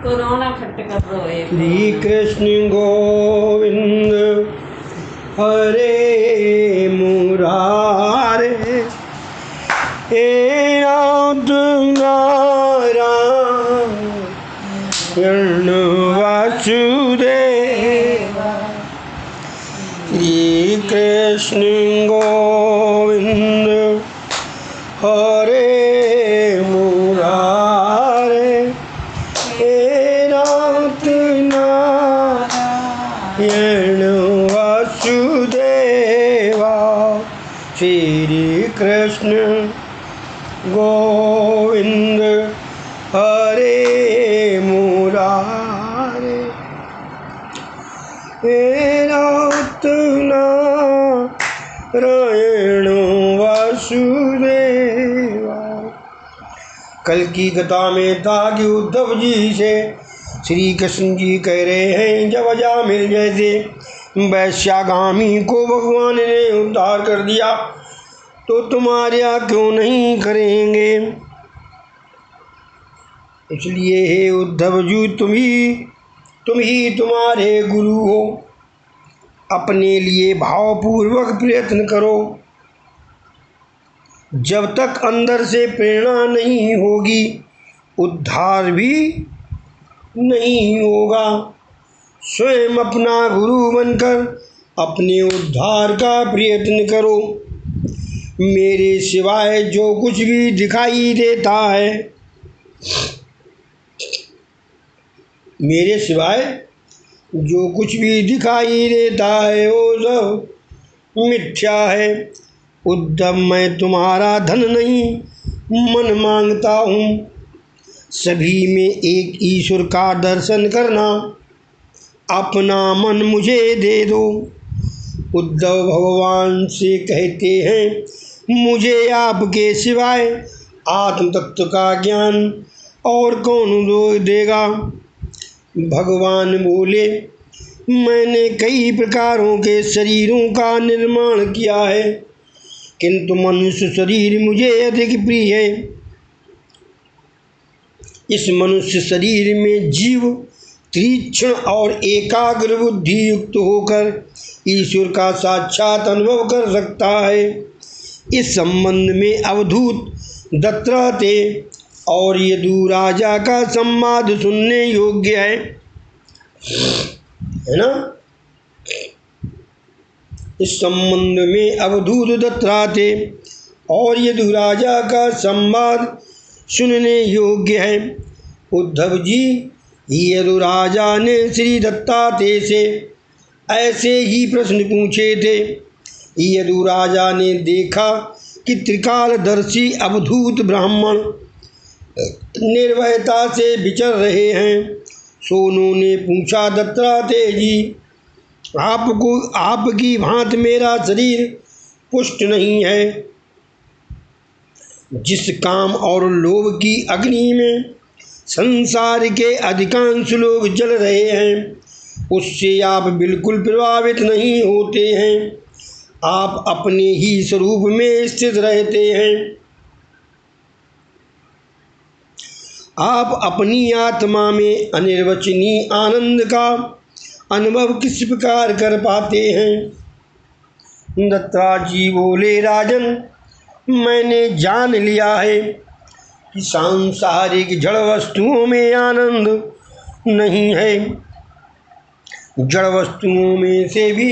रोना खट कर रोए। श्री कृष्ण गोविंद हरे मुरारे, हे नाथ नारायण वासुदेव। श्री कृष्ण गोविंद हरे मुरारे, हे नाथ नारायण वासुदेवा। श्री कृष्ण गोविंद हरे मुरारे, हे नाथ नारायण वासुदेवा। कल की कथा में था कि उद्धव जी से श्री कृष्ण जी कह रहे हैं, जब अजामिल जैसे वैश्यागामी को भगवान ने उद्धार कर दिया तो तुम्हारे यहाँ क्यों नहीं करेंगे। इसलिए हे उद्धव जी, तुम ही तुम्हारे गुरु हो। अपने लिए भावपूर्वक प्रयत्न करो। जब तक अंदर से प्रेरणा नहीं होगी उद्धार भी नहीं होगा। स्वयं अपना गुरु बनकर अपने उद्धार का प्रयत्न करो। मेरे सिवाय जो कुछ भी दिखाई देता है, मेरे सिवाय जो कुछ भी दिखाई देता है वो सब मिथ्या है। उद्धव, मैं तुम्हारा धन नहीं मन मांगता हूँ। सभी में एक ईश्वर का दर्शन करना। अपना मन मुझे दे दो। उद्धव भगवान से कहते हैं, मुझे आपके सिवाय आत्म तत्व का ज्ञान और कौन देगा। भगवान बोले, मैंने कई प्रकारों के शरीरों का निर्माण किया है, किंतु मनुष्य शरीर मुझे अधिक प्रिय है। इस मनुष्य शरीर में जीव तीक्ष्ण और एकाग्र बुद्धि युक्त होकर ईश्वर का साक्षात अनुभव कर सकता है। इस संबंध में अवधूत दत्तात्रेय और यदु राजा का संवाद सुनने योग्य है ना। इस संबंध में अवधूत दत्तात्रेय और यदु राजा का संवाद सुनने योग्य है। उद्धव जी, यदु राजा ने श्री दत्तात्रेय से ऐसे ही प्रश्न पूछे थे। यदु राजा ने देखा कि त्रिकालदर्शी अवधूत ब्राह्मण निर्भयता से विचर रहे हैं, सो उन्होंने पूछा, दत्तात्रेय जी, आपकी भांति मेरा शरीर पुष्ट नहीं है। जिस काम और लोभ की अग्नि में संसार के अधिकांश लोग जल रहे हैं, उससे आप बिल्कुल प्रभावित नहीं होते हैं। आप अपने ही स्वरूप में स्थित रहते हैं। आप अपनी आत्मा में अनिर्वचनीय आनंद का अनुभव किस प्रकार कर पाते हैं। दत्तात्रेय जी बोले, राजन, मैंने जान लिया है कि सांसारिक जड़ वस्तुओं में आनंद नहीं है। जड़ वस्तुओं में से भी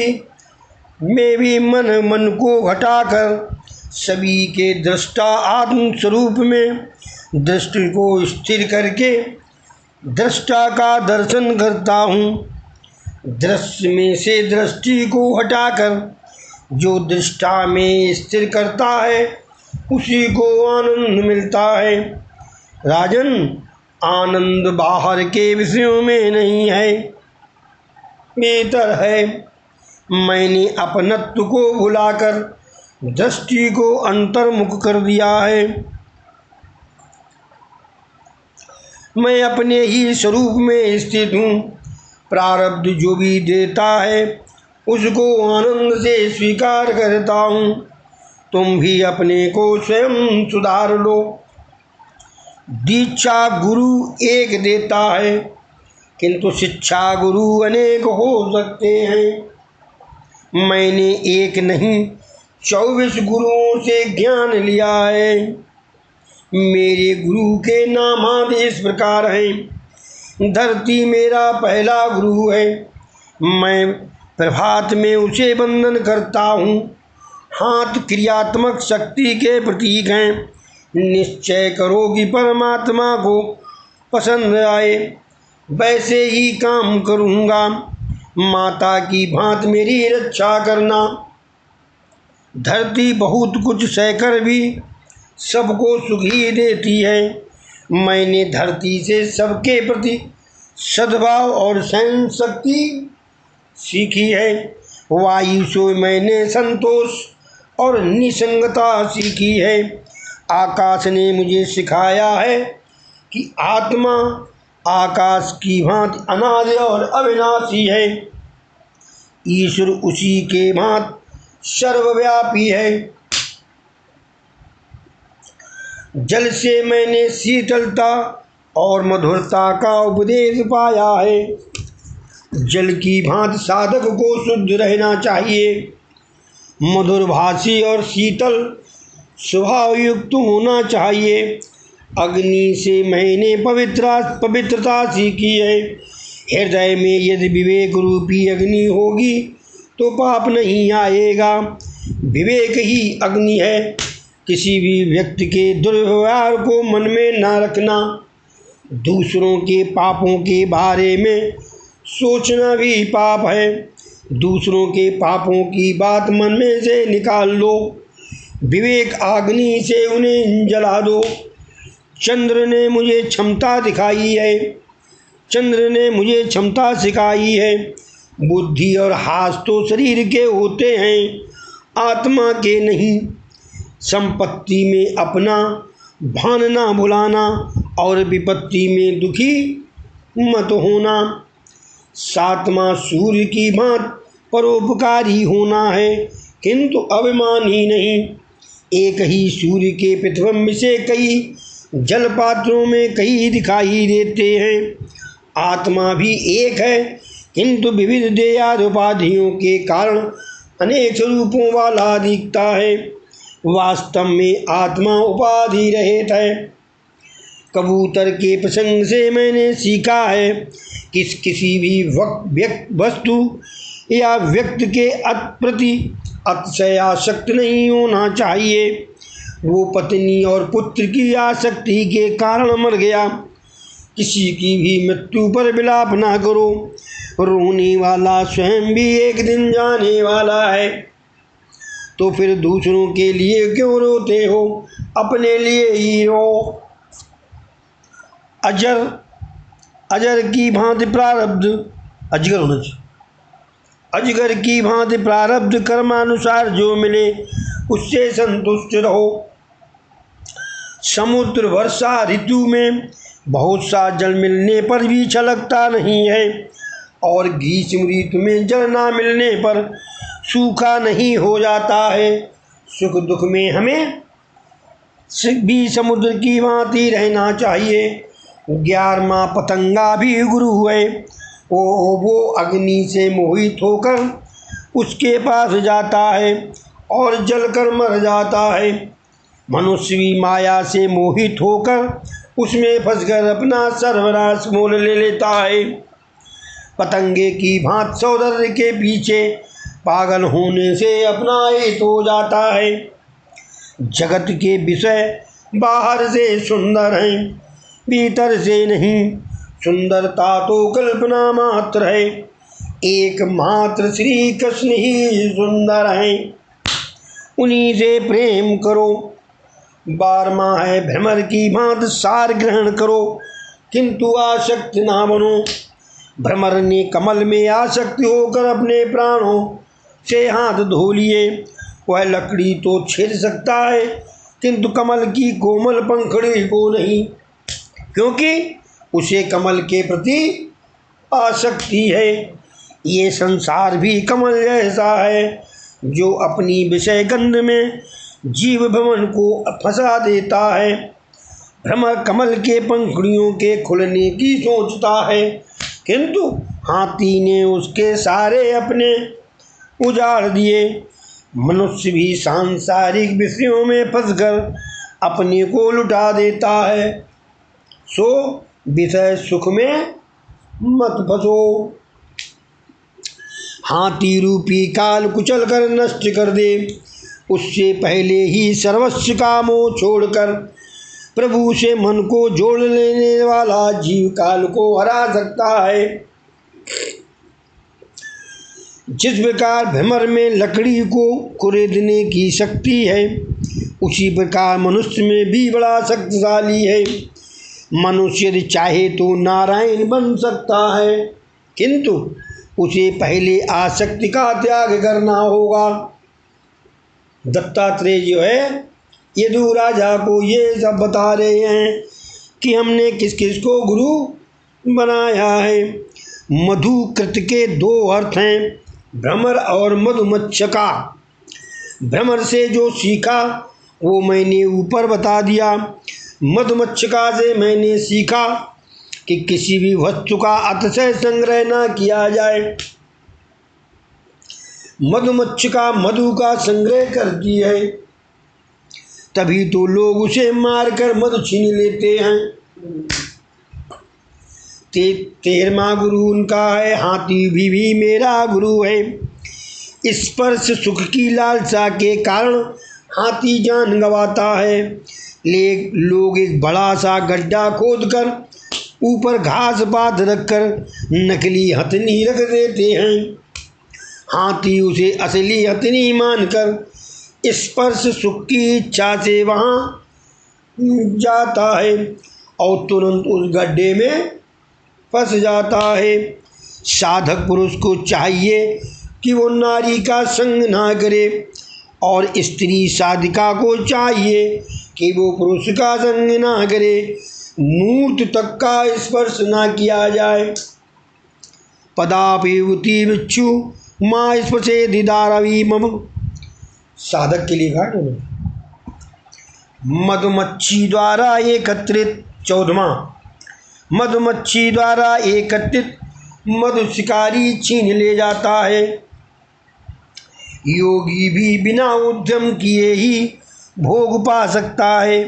मन को हटाकर सभी के दृष्टा आत्म स्वरूप में दृष्टि को स्थिर करके दृष्टा का दर्शन करता हूँ। दृश्य में से दृष्टि को हटाकर जो दृष्टा में स्थिर करता है उसी को आनंद मिलता है। राजन, आनंद बाहर के विषयों में नहीं है, भीतर है। मैंने अपनत्व को भुलाकर दृष्टि को अंतर्मुख कर दिया है। मैं अपने ही स्वरूप में स्थित हूँ। प्रारब्ध जो भी देता है उसको आनंद से स्वीकार करता हूँ। तुम भी अपने को स्वयं सुधार लो। दीक्षा गुरु एक देता है, किंतु शिक्षा गुरु अनेक हो सकते हैं। मैंने एक नहीं 24 गुरुओं से ज्ञान लिया है। मेरे गुरु के नाम इस प्रकार हैं। धरती मेरा पहला गुरु है। मैं प्रभात में उसे वंदन करता हूँ। हाथ क्रियात्मक शक्ति के प्रतीक हैं। निश्चय करो कि परमात्मा को पसंद आए, वैसे ही काम करूँगा। माता की भांति मेरी रक्षा करना। धरती बहुत कुछ सहकर भी सबको सुख ही देती है। मैंने धरती से सबके प्रति सद्भाव और सहन शक्ति सीखी है। वायु से मैंने संतोष और निसंगता सीखी है। आकाश ने मुझे सिखाया है कि आत्मा आकाश की भांति अनादि और अविनाशी है। ईश्वर उसी के भांति सर्वव्यापी है। जल से मैंने शीतलता और मधुरता का उपदेश पाया है। जल की भांति साधक को शुद्ध रहना चाहिए। मधुरभाषी और शीतल स्वभाव युक्त होना चाहिए। अग्नि से मैंने पवित्रता सीखी है। हृदय में यदि विवेक रूपी अग्नि होगी तो पाप नहीं आएगा। विवेक ही अग्नि है। किसी भी व्यक्ति के दुर्व्यवहार को मन में न रखना। दूसरों के पापों के बारे में सोचना भी पाप है। दूसरों के पापों की बात मन में से निकाल लो। विवेक अग्नि से उन्हें जला दो। चंद्र ने मुझे क्षमता दिखाई है। चंद्र ने मुझे क्षमता सिखाई है। बुद्धि और हाथ तो शरीर के होते हैं, आत्मा के नहीं। संपत्ति में अपना भान ना भुलाना और विपत्ति में दुखी मत होना। सातवां सूर्य की भांति परोपकारी होना है, किंतु अभिमानी नहीं। एक ही सूर्य के प्रतिबिंब से कई जलपात्रों में कई दिखाई देते हैं। आत्मा भी एक है, किंतु विविध देहाद उपाधियों के कारण अनेक स्वरूपों वाला दिखता है। वास्तव में आत्मा उपाधि रहित है। कबूतर के प्रसंग से मैंने सीखा है कि किसी भी वस्तु या व्यक्ति के प्रति अतिशय आसक्त नहीं होना चाहिए। वो पत्नी और पुत्र की आसक्ति के कारण मर गया। किसी की भी मृत्यु पर विलाप ना करो। रोने वाला स्वयं भी एक दिन जाने वाला है। तो फिर दूसरों के लिए क्यों रोते हो, अपने लिए ही रो। अजगर की भांति प्रारब्ध अजगर की भांति प्रारब्ध कर्मानुसार जो मिले उससे संतुष्ट रहो। समुद्र वर्षा ऋतु में बहुत सा जल मिलने पर भी छलकता नहीं है, और ग्रीष्म ऋतु में जल ना मिलने पर सूखा नहीं हो जाता है। सुख दुख में हमें भी समुद्र की भांति रहना चाहिए। 11वां पतंगा भी गुरु है। वो अग्नि से मोहित होकर उसके पास जाता है और जलकर मर जाता है। मनुष्य भी माया से मोहित होकर उसमें फंसकर अपना सर्वनाश मोल ले लेता है। पतंगे की भांति सौंदर्य के पीछे पागल होने से अपना हित हो जाता है। जगत के विषय बाहर से सुंदर हैं, भीतर से नहीं। सुंदरता तो कल्पना मात्र है, एकमात्र श्री कृष्ण ही सुंदर हैं। उन्हीं से प्रेम करो। 12वां है भ्रमर की भांति सार ग्रहण करो, किंतु आसक्त ना बनो। भ्रमर ने कमल में आसक्त होकर अपने प्राणों से हाथ धो लिए। वह लकड़ी तो छेद सकता है, किंतु कमल की कोमल पंखड़ी को नहीं, क्योंकि उसे कमल के प्रति आसक्ति है। ये संसार भी कमल जैसा है, जो अपनी विषय गंध में जीव भवन को फंसा देता है। भ्रमर कमल के पंखुड़ियों के खुलने की सोचता है, किंतु हाथी ने उसके सारे अपने उजाड़ दिए। मनुष्य भी सांसारिक विषयों में फंसकर अपने को लुटा देता है, सो विषय सुख में मत फंसो। हाथी रूपी काल कुचल कर नष्ट कर दे, उससे पहले ही सर्वस्व का मोह छोड़कर प्रभु से मन को जोड़ लेने वाला जीव काल को हरा सकता है। जिस प्रकार भ्रमर में लकड़ी को कुरेदने की शक्ति है, उसी प्रकार मनुष्य में भी बड़ा शक्तिशाली है। मनुष्य यदि चाहे तो नारायण बन सकता है, किंतु उसे पहले आसक्ति का त्याग करना होगा। दत्तात्रेय जो है यदु राजा को ये सब बता रहे हैं कि हमने किस किस को गुरु बनाया है। मधु कृत के दो अर्थ हैं, भ्रमर और मधुमच्छका। भ्रमर से जो सीखा वो मैंने ऊपर बता दिया। मधुमच्छका से मैंने सीखा कि किसी भी वस्तु का अतिशय संग्रह न किया जाए। मधुमच्छका मधु का संग्रह करती है, तभी तो लोग उसे मारकर मधु छीन लेते हैं। 13वां गुरु उनका है, हाथी भी मेरा गुरु है। स्पर्श सुख की लालसा के कारण हाथी जान गंवाता है। लोग एक बड़ा सा गड्ढा खोदकर ऊपर घास पात रखकर नकली हथनी रख देते हैं। हाथी उसे असली हथनी मानकर स्पर्श सुख की इच्छा से वहाँ जाता है और तुरंत उस गड्ढे में फंस जाता है। साधक पुरुष को चाहिए कि वो नारी का संग ना करे, और स्त्री साधिका को चाहिए कि वो पुरुष का संग ना करे। मूर्त तक का स्पर्श ना किया जाए। पदापेवती विच्छु माँ स्पर्शे दिदारवी मम। साधक के लिए घाट है। मधुमक्खी द्वारा एकत्रित 14वां, मधुमक्खी द्वारा एकत्रित मधु शिकारी छीन ले जाता है। योगी भी बिना उद्यम किए ही भोग पा सकता है।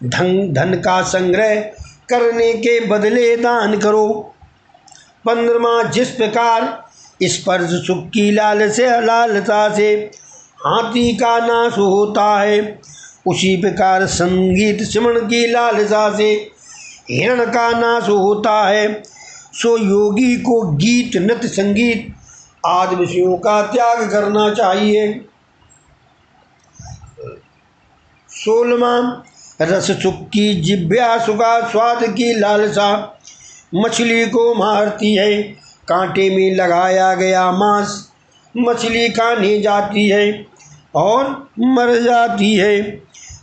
धन का संग्रह करने के बदले दान करो। 15वां, जिस प्रकार स्पर्श सुख की लालसा से हाथी का नाश होता है, उसी प्रकार संगीत श्रवण की लालसा से हिरण का नाश होता है। सो योगी को गीत नृत्य संगीत आदि विषयों का त्याग करना चाहिए। 16वां, रस सुख की जिह्वा सुखा स्वाद की लालसा मछली को मारती है। कांटे में लगाया गया मांस मछली खाने जाती है और मर जाती है।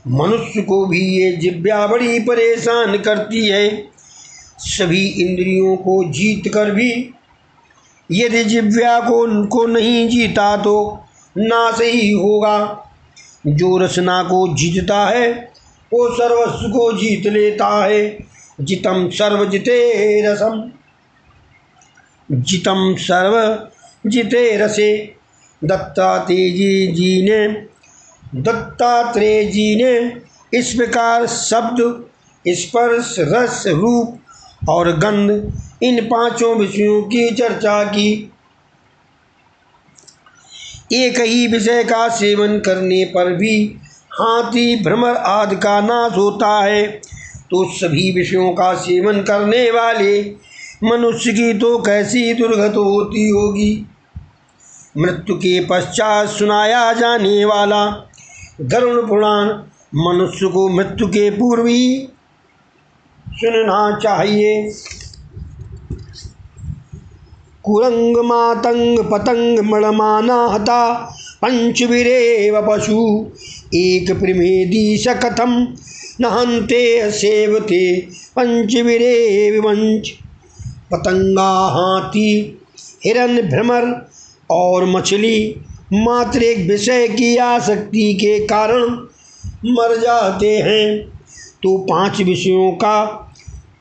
मनुष्य को भी ये जिह्वा बड़ी परेशान करती है। सभी इंद्रियों को जीत कर भी यदि जिह्वा को नहीं जीता तो नाश ही होगा। जो रसना को जीतता है वो सर्वस्व को जीत लेता है। जितम सर्व जिते रसम, जितम सर्व जिते रसे। दत्तात्रेय जी ने इस प्रकार शब्द, स्पर्श, रस, रूप और गंध इन पांचों विषयों की चर्चा की। एक ही विषय का सेवन करने पर भी हाथी भ्रमर आदि का नाश होता है, तो सभी विषयों का सेवन करने वाले मनुष्य की तो कैसी दुर्गति होती होगी। मृत्यु के पश्चात सुनाया जाने वाला गरुड़ पुराण मनुष्य को मृत्यु के पूर्व ही सुनना चाहिए। कुरंग मातंग पतंग मणमाना हता पंचवीरेव पशु एक प्रमेदी सकथम नहंते सेवते पंचवीरेव वंच। पतंगा, हाथी, हिरण, भ्रमर और मछली मात्र एक विषय की आसक्ति के कारण मर जाते हैं, तो 5 विषयों का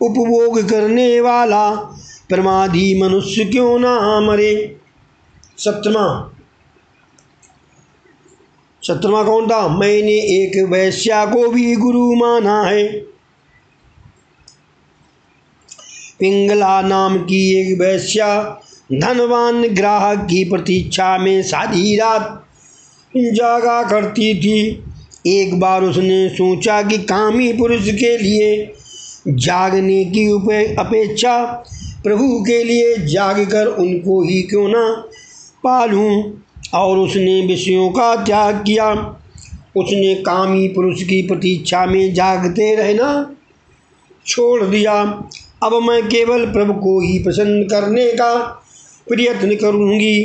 उपभोग करने वाला प्रमादी मनुष्य क्यों ना मरे। सत्रमा कौन था? मैंने एक वैश्या को भी गुरु माना है। पिंगला नाम की एक वैश्या धनवान ग्राहक की प्रतीक्षा में सारी रात जागा करती थी। एक बार उसने सोचा कि कामी पुरुष के लिए जागने की अपेक्षा प्रभु के लिए जागकर उनको ही क्यों ना पालूं, और उसने विषयों का त्याग किया। उसने कामी पुरुष की प्रतीक्षा में जागते रहना छोड़ दिया। अब मैं केवल प्रभु को ही प्रसन्न करने का प्रयत्न करूंगी।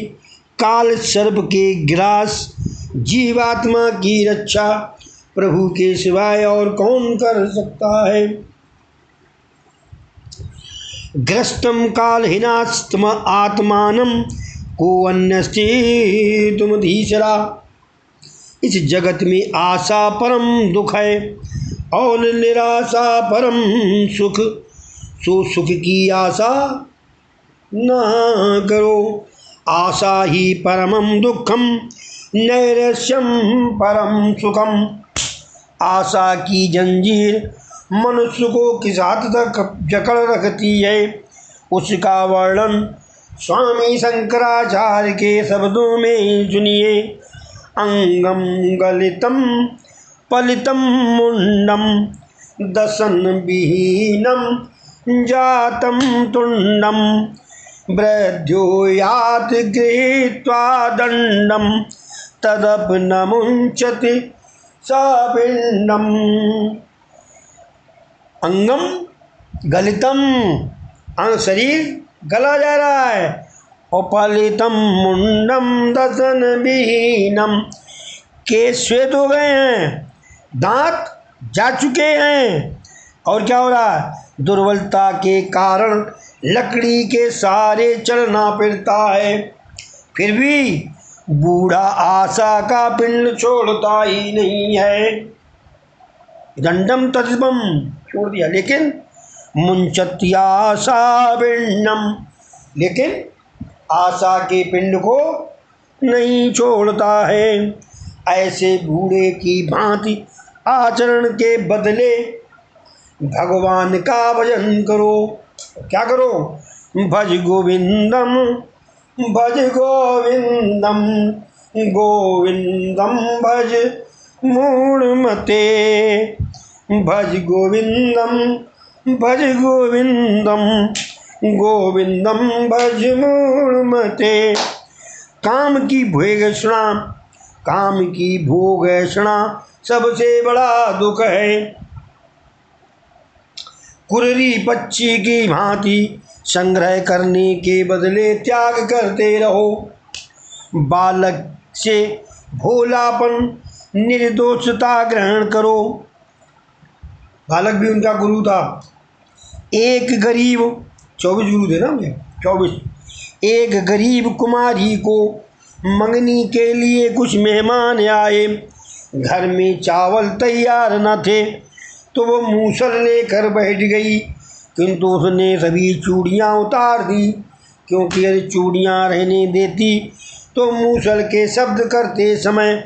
काल सर्प के ग्रास जीवात्मा की रक्षा प्रभु के सिवाय और कौन कर सकता है। ग्रस्तम कालहीनास्तम आत्मानम को अन्यस्ति धीसरा। इस जगत में आशा परम दुख है और निराशा परम सुख। सो सुख की आशा न करो। आशा ही परमम दुखम नैरस्यम परम सुखम। आशा की जंजीर मनुष्य को किस हद तक जकड़ रखती है, उसका वर्णन स्वामी शंकराचार्य के शब्दों में सुनिए। अंगम गलितम पलितम मुंडम दशन विहीनम जातम तुंडम वृद्ध्यो यात गृहीत्वा दंडम तदपि मुंचति सापिंडम। अंगम गलितम, शरीर गला जा रहा है, और पलितम मुंडम दशन विहीनम, केश श्वेत हो गए हैं, दांत जा चुके हैं, और क्या हो रहा है? दुर्बलता के कारण लकड़ी के सहारे चलना पड़ता है। फिर भी बूढ़ा आशा का पिंड छोड़ता ही नहीं है। दंडम तजबम छोड़ दिया, लेकिन मुंचत्या आशा पिंडम, लेकिन आशा के पिंड को नहीं छोड़ता है। ऐसे बूढ़े की भांति आचरण के बदले भगवान का भजन करो। क्या करो? भज गोविंदम भज गोविंदम गोविंदम भज मूढ़मते। भज गोविंदम भज गोविंदम गोविंदम भज मूढ़मते। काम की भोगेषणा सबसे बड़ा दुख है। कुररी पक्षी की भांति संग्रह करने के बदले त्याग करते रहो। बालक से भोलापन निर्दोषता ग्रहण करो। बालक भी उनका गुरु था। एक गरीब 24 गुरु थे ना मुझे 24। एक गरीब कुमारी को मंगनी के लिए कुछ मेहमान आए। घर में चावल तैयार न थे तो वो मूसल लेकर बैठ गई, किंतु उसने सभी चूड़ियाँ उतार दी, क्योंकि यदि चूड़ियाँ रहने देती तो मूसल के शब्द करते समय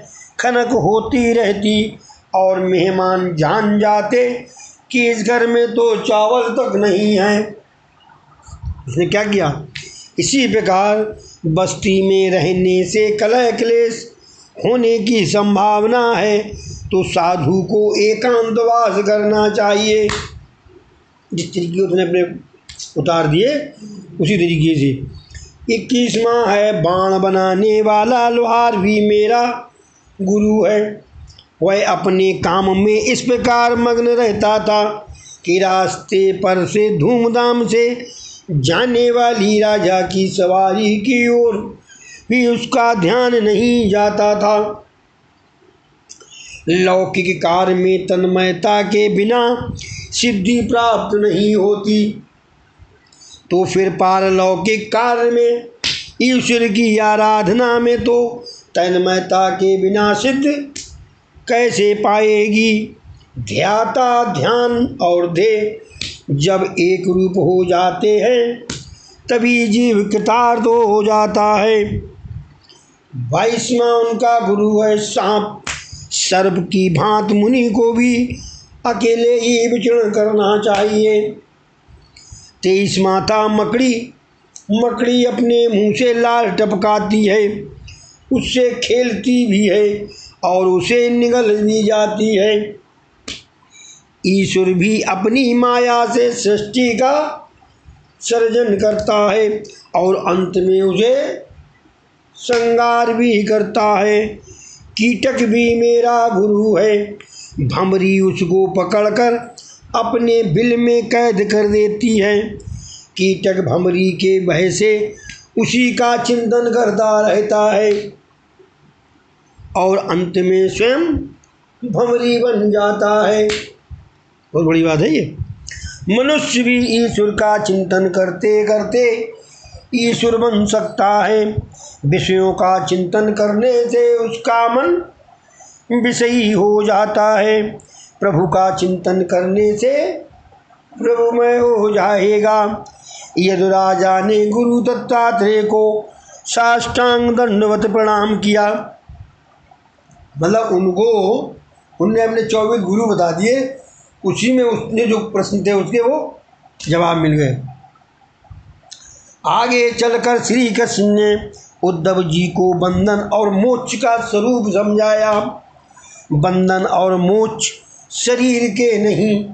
खनक होती रहती और मेहमान जान जाते कि इस घर में तो चावल तक नहीं है। उसने क्या किया? इसी प्रकार बस्ती में रहने से कलह क्लेश होने की संभावना है, तो साधु को एकांतवास करना चाहिए। जिस तरीके उसने अपने उतार दिए उसी तरीके से। 21वां है, बाण बनाने वाला लोहार भी मेरा गुरु है। वह अपने काम में इस प्रकार मग्न रहता था कि रास्ते पर से धूमधाम से जाने वाली राजा की सवारी की ओर भी उसका ध्यान नहीं जाता था। लौकिक कार्य में तन्मयता के बिना सिद्धि प्राप्त नहीं होती, तो फिर पारलौकिक कार्य में ईश्वर की आराधना में तो तन्मयता के बिना सिद्ध कैसे पाएगी। ध्याता ध्यान और ध्येय जब एक रूप हो जाते हैं तभी जीव कृतार्थ हो जाता है। 22वां उनका गुरु है सांप। सर्प की भांति मुनि को भी अकेले ही विचरण करना चाहिए। 23वां था मकड़ी। मकड़ी अपने मुंह से लाल टपकाती है, उससे खेलती भी है और उसे निगल भी जाती है। ईश्वर भी अपनी माया से सृष्टि का सर्जन करता है और अंत में उसे संगार भी करता है। कीटक भी मेरा गुरु है। भंवरी उसको पकड़कर अपने बिल में कैद कर देती है। कीटक भंवरी के भय से उसी का चिंतन करता रहता है और अंत में स्वयं भंवरी बन जाता है। बहुत बड़ी बात है ये। मनुष्य भी ईश्वर का चिंतन करते करते ईश्वर बन सकता है। विषयों का चिंतन करने से उसका मन विषयी हो जाता है। प्रभु का चिंतन करने से प्रभुमय हो जाएगा। यदुराजा ने गुरु दत्तात्रेय को साष्टांग दंडवत प्रणाम किया। मतलब उनने अपने 24 गुरु बता दिए, उसी में उसने जो प्रश्न थे उसके वो जवाब मिल गए। आगे चलकर श्री कृष्ण ने उद्धव जी को बंधन और मोक्ष का स्वरूप समझाया। बंधन और मोक्ष शरीर के नहीं,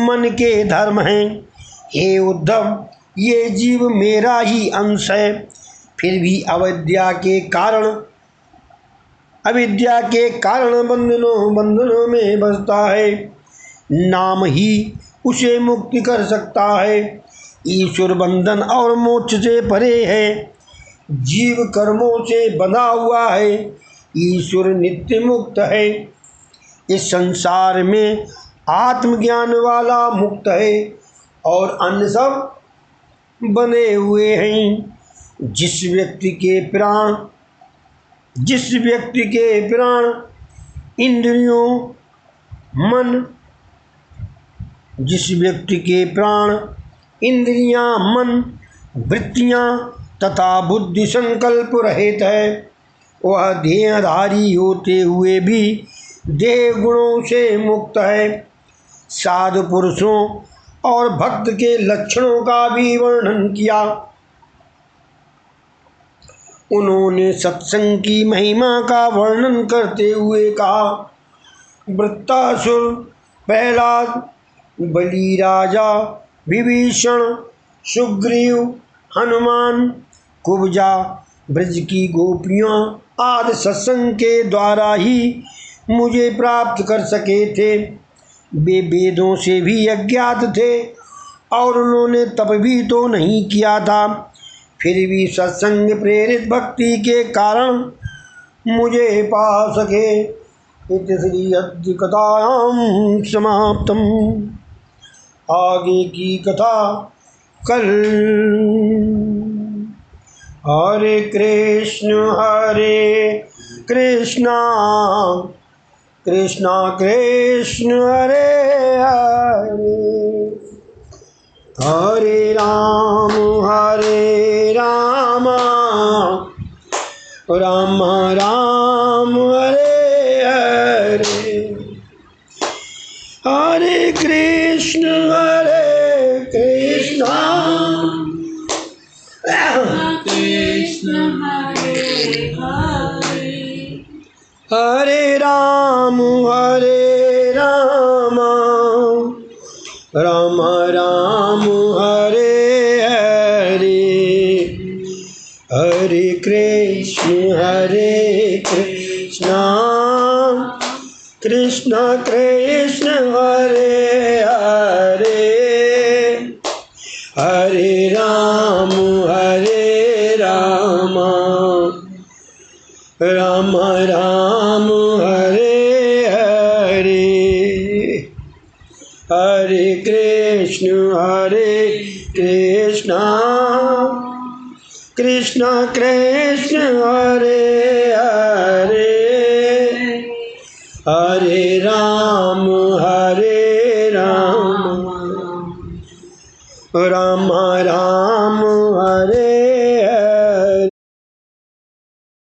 मन के धर्म हैं। हे उद्धव, ये जीव मेरा ही अंश है, फिर भी अविद्या के कारण बंधनों में बसता है। नाम ही उसे मुक्ति कर सकता है। ईश्वर बंधन और मोक्ष से परे है, जीव कर्मों से बंधा हुआ है। ईश्वर नित्य मुक्त है। इस संसार में आत्मज्ञान वाला मुक्त है और अन्य सब बने हुए हैं। जिस व्यक्ति के प्राण इंद्रियों मन जिस व्यक्ति के प्राण इंद्रियां मन वृत्तियां तथा बुद्धि संकल्प रहित है, वह देहधारी होते हुए भी देह गुणों से मुक्त है। साधु पुरुषों और भक्त के लक्षणों का भी वर्णन किया। उन्होंने सत्संग की महिमा का वर्णन करते हुए कहा, वृत्तासुर, प्रहलाद, बलि राजा, विभीषण, सुग्रीव, हनुमान, कुब्जा, ब्रज की गोपियाँ आदि सत्संग के द्वारा ही मुझे प्राप्त कर सके थे। वे वेदों से भी अज्ञात थे और उन्होंने तप भी तो नहीं किया था, फिर भी सत्संग प्रेरित भक्ति के कारण मुझे पा सके। इति श्री अद्य कथायां समाप्तम। आगे की कथा कल। हरे कृष्ण कृष्ण कृष्ण हरे हरे, हरे राम राम राम हरे हरे, हरे कृष्ण कृष्ण हरे हरे, हरे राम राम राम हरे हरे, हरे कृष्ण कृष्ण कृष्ण हरे हरे, हरे राम राम राम हरे हरे, हरे कृष्ण कृष्ण कृष्ण हरे हरे, हरे राम राम